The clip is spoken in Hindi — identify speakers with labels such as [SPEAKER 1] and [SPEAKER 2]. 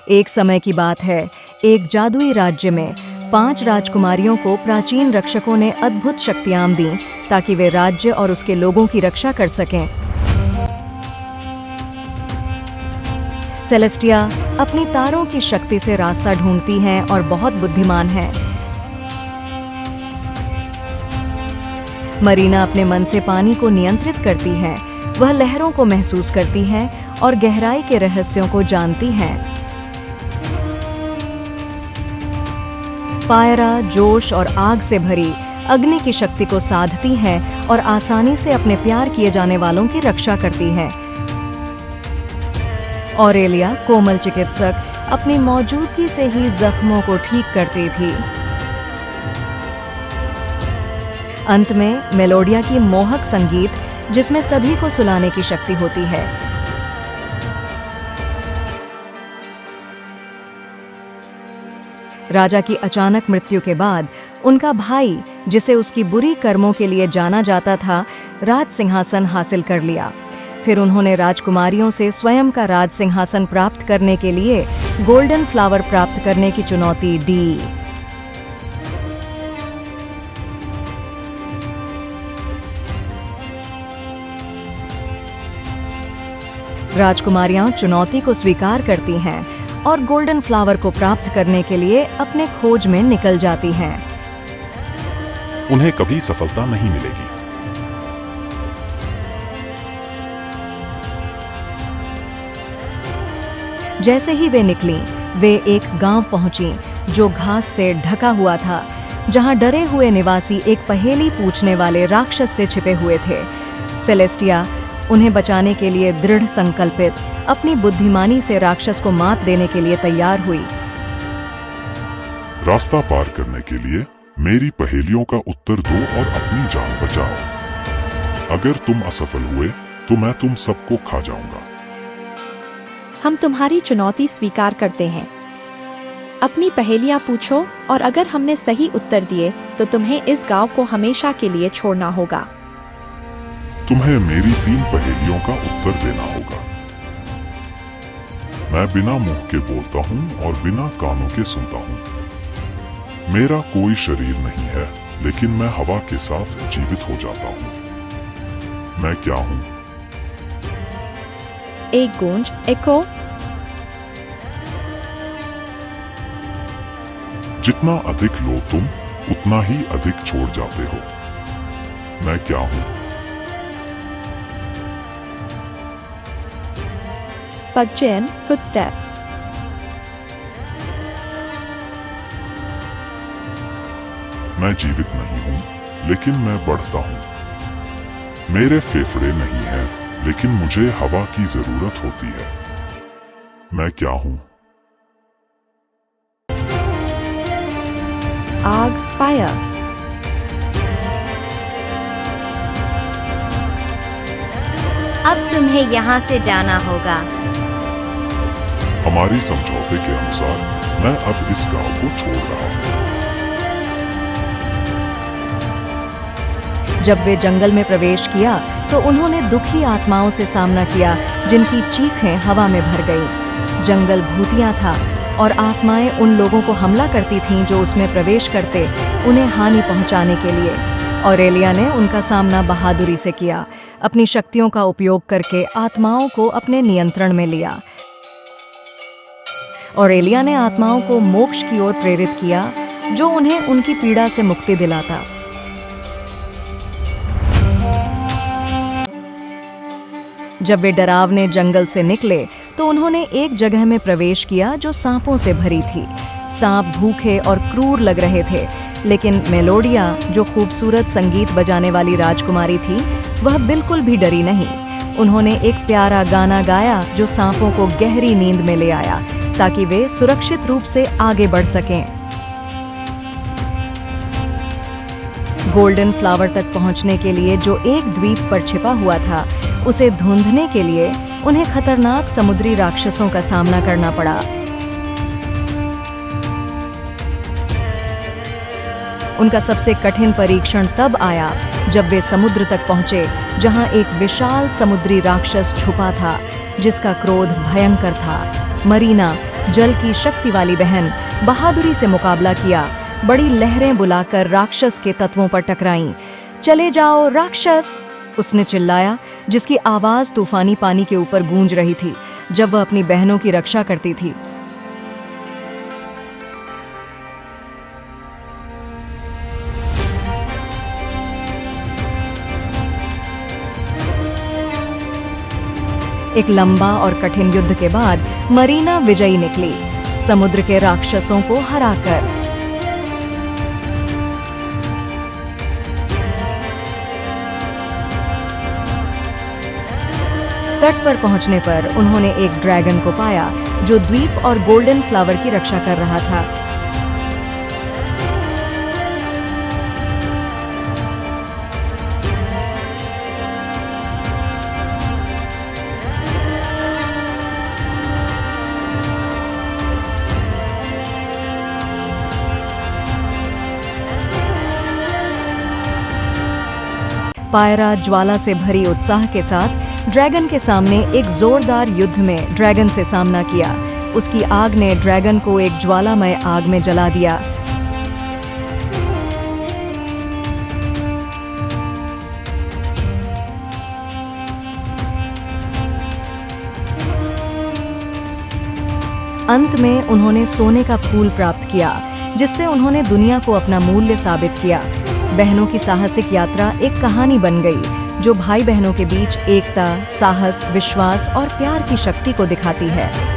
[SPEAKER 1] एक समय की बात है, एक जादुई राज्य में 5 राजकुमारियों को प्राचीन रक्षकों ने अद्भुत शक्तियां दी ताकि वे राज्य और उसके लोगों की रक्षा कर सकें। सेलेस्टिया अपनी तारों की शक्ति से रास्ता ढूंढती हैं और बहुत बुद्धिमान है। मरीना अपने मन से पानी को नियंत्रित करती है। वह लहरों को महसूस करती है और गहराई के रहस्यों को जानती है। पायरा जोश और आग से भरी अग्नि की शक्ति को साधती है और आसानी से अपने प्यार किए जाने वालों की रक्षा करती है। ऑरेलिया कोमल चिकित्सक अपनी मौजूदगी से ही जख्मों को ठीक करती थी। अंत में मेलोडिया की मोहक संगीत जिसमें सभी को सुलाने की शक्ति होती है। राजा की अचानक मृत्यु के बाद उनका भाई, जिसे उसकी बुरी कर्मों के लिए जाना जाता था, राज सिंहासन हासिल कर लिया। फिर उन्होंने राजकुमारियों से स्वयं का राज सिंहासन प्राप्त करने के लिए गोल्डन फ्लावर प्राप्त करने की चुनौती दी। राजकुमारियां चुनौती को स्वीकार करती हैं और गोल्डन फ्लावर को प्राप्त करने के लिए अपने खोज में निकल जाती हैं।
[SPEAKER 2] उन्हें कभी सफलता नहीं मिलेगी।
[SPEAKER 1] जैसे ही वे निकलीं, वे एक गांव पहुंची जो घास से ढका हुआ था, जहां डरे हुए निवासी एक पहेली पूछने वाले राक्षस से छिपे हुए थे। सेलेस्टिया उन्हें बचाने के लिए दृढ़ संकल्पित, अपनी बुद्धिमानी से राक्षस को मात देने के लिए तैयार हुई।
[SPEAKER 2] रास्ता पार करने के लिए मेरी पहेलियों का उत्तर दो और अपनी जान बचाओ। अगर तुम असफल हुए तो मैं तुम सबको खा जाऊंगा।
[SPEAKER 3] हम तुम्हारी चुनौती स्वीकार करते हैं। अपनी पहेलियां पूछो और अगर हमने सही उत्तर दिए तो तुम्हें इस गांव को हमेशा के लिए छोड़ना होगा।
[SPEAKER 2] तुम्हें मेरी 3 पहेलियों का उत्तर देना होगा। मैं बिना मुंह के बोलता हूँ और बिना कानों के सुनता हूँ। मेरा कोई शरीर नहीं है, लेकिन मैं हवा के साथ जीवित हो जाता हूँ। मैं क्या हूँ?
[SPEAKER 3] एक गूंज, एको।
[SPEAKER 2] जितना अधिक लो तुम, उतना ही अधिक छोड़ जाते हो। मैं क्या हूँ?
[SPEAKER 3] पगचैन, फुटस्टेप्स।
[SPEAKER 2] मैं जीवित नहीं हूँ, लेकिन मैं बढ़ता हूँ। मेरे फेफड़े नहीं हैं, लेकिन मुझे हवा की जरूरत होती है। मैं क्या हूँ?
[SPEAKER 3] आग, फायर।
[SPEAKER 4] अब तुम्हें यहाँ से जाना होगा।
[SPEAKER 2] हमारी समझौते के अनुसार मैं अब इस गांव को छोड़ रहा हूँ।
[SPEAKER 1] जब वे जंगल में प्रवेश किया तो उन्होंने दुखी आत्माओं से सामना किया, जिनकी चीखें हवा में भर गईं। जंगल भूतिया था और आत्माएं उन लोगों को हमला करती थीं जो उसमें प्रवेश करते, उन्हें हानि पहुंचाने के लिए। ऑरेलिया ने उनका सामना बहादुरी से किया, अपनी शक्तियों का उपयोग करके आत्माओं को अपने नियंत्रण में लिया। ऑरेलिया ने आत्माओं को मोक्ष की ओर प्रेरित किया, जो उन्हें उनकी पीड़ा से मुक्ति दिलाता। जब वे डरावने जंगल से निकले तो उन्होंने एक जगह में प्रवेश किया जो सांपों से भरी थी। सांप भूखे और क्रूर लग रहे थे, लेकिन मेलोडिया, जो खूबसूरत संगीत बजाने वाली राजकुमारी थी, वह बिल्कुल भी डरी नहीं। उन्होंने एक प्यारा गाना गाया जो सांपों को गहरी नींद में ले आया, ताकि वे सुरक्षित रूप से आगे बढ़ सकें। गोल्डन फ्लावर तक पहुंचने के लिए जो एक द्वीप पर छिपा हुआ था, उसे ढूंढने के लिए उन्हें खतरनाक समुद्री राक्षसों का सामना करना पड़ा। उनका सबसे कठिन परीक्षण तब आया जब वे समुद्र तक पहुंचे, जहां एक विशाल समुद्री राक्षस छुपा था, जिसका क्रोध भयंकर था। मरीना जल की शक्ति वाली बहन बहादुरी से मुकाबला किया, बड़ी लहरें बुलाकर राक्षस के तत्वों पर टकराईं। चले जाओ राक्षस, उसने चिल्लाया, जिसकी आवाज तूफानी पानी के ऊपर गूंज रही थी जब वह अपनी बहनों की रक्षा करती थी। एक लंबा और कठिन युद्ध के बाद मरीना विजयी निकली, समुद्र के राक्षसों को हराकर। तट पर पहुंचने पर उन्होंने एक ड्रैगन को पाया जो द्वीप और गोल्डन फ्लावर की रक्षा कर रहा था। पायरा ज्वाला से भरी उत्साह के साथ ड्रैगन के सामने एक जोरदार युद्ध में ड्रैगन से सामना किया। उसकी आग ने ड्रैगन को एक ज्वालामय आग में जला दिया। अंत में उन्होंने सोने का फूल प्राप्त किया, जिससे उन्होंने दुनिया को अपना मूल्य साबित किया। बहनों की साहसिक यात्रा एक कहानी बन गई जो भाई बहनों के बीच एकता, साहस, विश्वास और प्यार की शक्ति को दिखाती है।